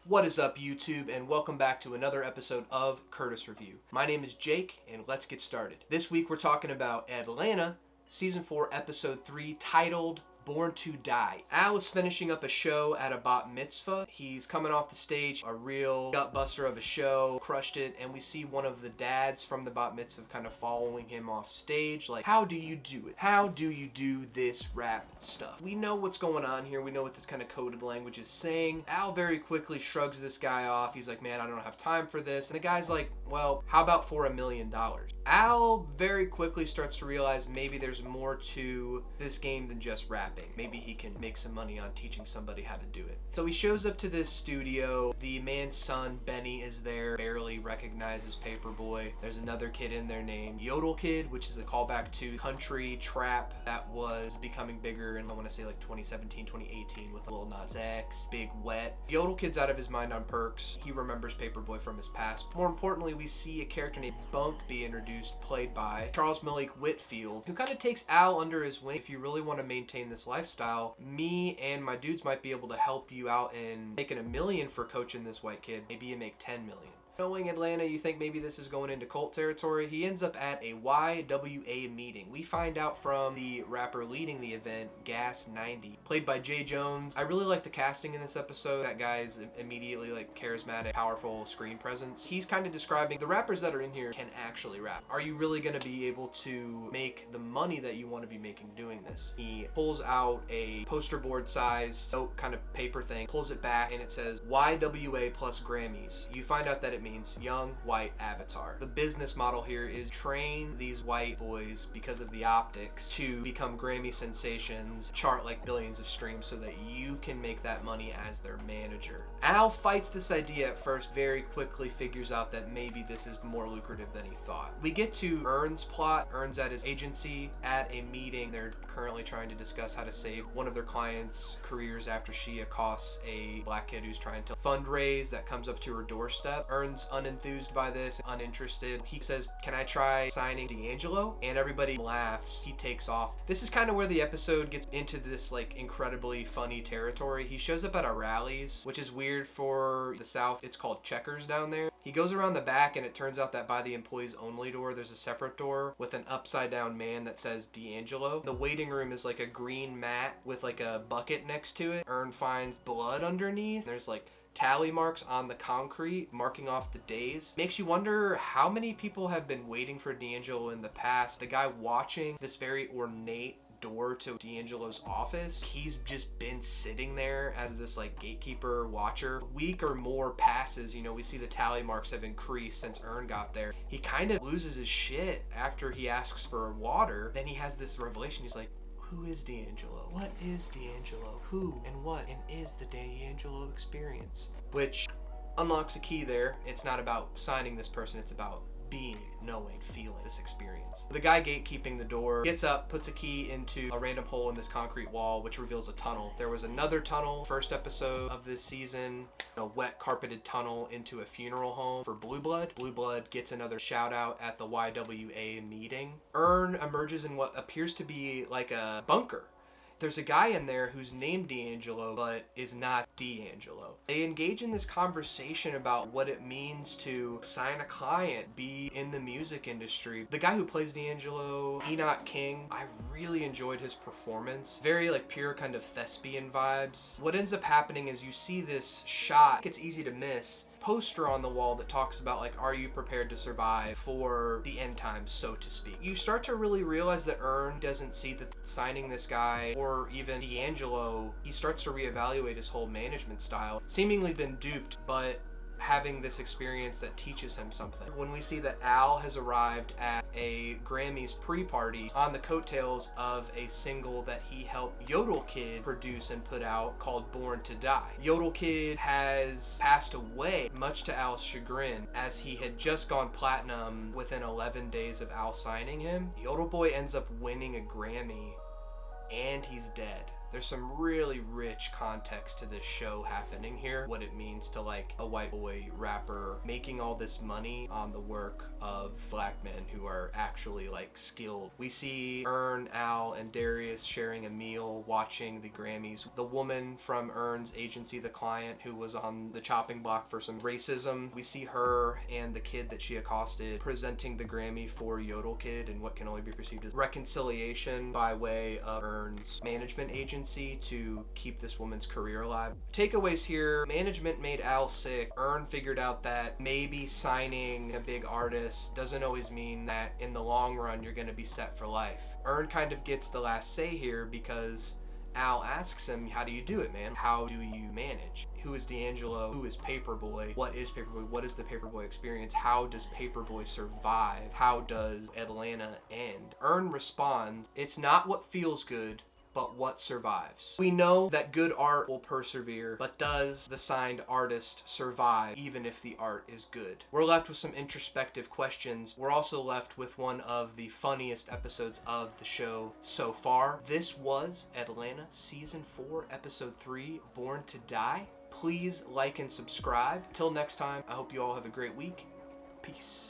What is up, YouTube, and welcome back to another episode of Curtis Review. My name is Jake, and let's get started. This week we're talking about Atlanta, Season 4, Episode 3, titled Born to Die. Al is finishing up a show at a bat mitzvah. He's coming off the stage, a real gut buster of a show, crushed it, and we see one of the dads from the bat mitzvah kind of following him off stage. Like, how do you do it? How do you do this rap stuff? We know what's going on here. We know what this kind of coded language is saying. Al very quickly shrugs this guy off. He's like, man, I don't have time for this. And the guy's like, well, how about for $1 million? Al very quickly starts to realize maybe there's more to this game than just rapping. Maybe he can make some money on teaching somebody how to do it. So he shows up to this studio. The man's son, Benny, is there, barely recognizes Paperboy. There's another kid in there named Yodel Kid, which is a callback to country trap that was becoming bigger in, I want to say, like 2017, 2018 with Lil Nas X, Big Wet. Yodel Kid's out of his mind on perks. He remembers Paperboy from his past. More importantly, we see a character named Bunk be introduced, played by Charles Malik Whitfield, who kind of takes Al under his wing. If you really want to maintain this lifestyle, me and my dudes might be able to help you out in making $1 million for coaching this white kid. Maybe you make 10 million. Knowing Atlanta, you think maybe this is going into cult territory. He ends up at a YWA meeting. We find out from the rapper leading the event, Gas 90, played by Jay Jones. I really like the casting in this episode. That guy's immediately like charismatic, powerful screen presence. He's kind of describing the rappers that are in here can actually rap. Are you really going to be able to make the money that you want to be making doing this? He pulls out a poster board size note kind of paper thing, pulls it back, and it says YWA plus Grammys. You find out that it means young white avatar. The business model here is train these white boys because of the optics to become Grammy sensations, chart like billions of streams so that you can make that money as their manager. Al fights this idea at first, very quickly figures out that maybe this is more lucrative than he thought. We get to Ern's plot. Ern's at his agency at a meeting. They're currently trying to discuss how to save one of their clients' careers after she accosts a black kid who's trying to fundraise that comes up to her doorstep. Ern's unenthused by this, uninterested. He says, can I try signing D'Angelo? And everybody laughs. He takes off. This is kind of where the episode gets into this like incredibly funny territory. He shows up at our rallies, which is weird for the South. It's called Checkers down there. He goes around the back, and it turns out that by the employees only door, there's a separate door with an upside down man that says D'Angelo. The waiting room is like a green mat with like a bucket next to it. Ern finds blood underneath. There's like tally marks on the concrete marking off the days. Makes you wonder how many people have been waiting for D'Angelo in the past. The guy watching this very ornate door to D'Angelo's office, he's just been sitting there as this like gatekeeper watcher. A week or more passes, you know, we see the tally marks have increased since Ern got there. He kind of loses his shit after he asks for water. Then he has this revelation. He's like, who is D'Angelo? What is D'Angelo? Who and what and is the D'Angelo experience? Which unlocks a key there. It's not about signing this person, it's about being, knowing, feeling this experience. The guy gatekeeping the door gets up, puts a key into a random hole in this concrete wall, which reveals a tunnel. There was another tunnel, first episode of this season, a wet carpeted tunnel into a funeral home for Blue Blood. Blue Blood gets another shout out at the YWA meeting. Ern emerges in what appears to be like a bunker. There's a guy in there who's named D'Angelo, but is not D'Angelo. They engage in this conversation about what it means to sign a client, be in the music industry. The guy who plays D'Angelo, Enoch King, I really enjoyed his performance. Very like pure kind of thespian vibes. What ends up happening is you see this shot, it's easy to miss, poster on the wall that talks about like, are you prepared to survive for the end times, so to speak. You start to really realize that Ern doesn't see that signing this guy or even D'Angelo, he starts to reevaluate his whole management style. Seemingly been duped, but having this experience that teaches him something. When we see that Al has arrived at a Grammys pre-party on the coattails of a single that he helped Yodel Kid produce and put out called Born to Die. Yodel Kid has passed away, much to Al's chagrin, as he had just gone platinum within 11 days of Al signing him. Yodel Boy ends up winning a Grammy and he's dead. There's some really rich context to this show happening here. What it means to like a white boy rapper making all this money on the work of black men who are actually like skilled. We see Ern, Al, and Darius sharing a meal, watching the Grammys. The woman from Ern's agency, the client who was on the chopping block for some racism, we see her and the kid that she accosted presenting the Grammy for Yodel Kid and what can only be perceived as reconciliation by way of Ern's management agency to keep this woman's career alive. Takeaways here: management made Al sick. Ern figured out that maybe signing a big artist doesn't always mean that in the long run you're going to be set for life. Ern kind of gets the last say here because Al asks him, how do you do it, man? How do you manage? Who is D'Angelo? Who is Paperboy? What is Paperboy? What is the Paperboy experience? How does Paperboy survive? How does Atlanta end? Ern responds, it's not what feels good, but what survives. We know that good art will persevere, but does the signed artist survive even if the art is good? We're left with some introspective questions. We're also left with one of the funniest episodes of the show so far. This was Atlanta Season 4, Episode 3, Born to Die. Please like and subscribe. Till next time, I hope you all have a great week. Peace.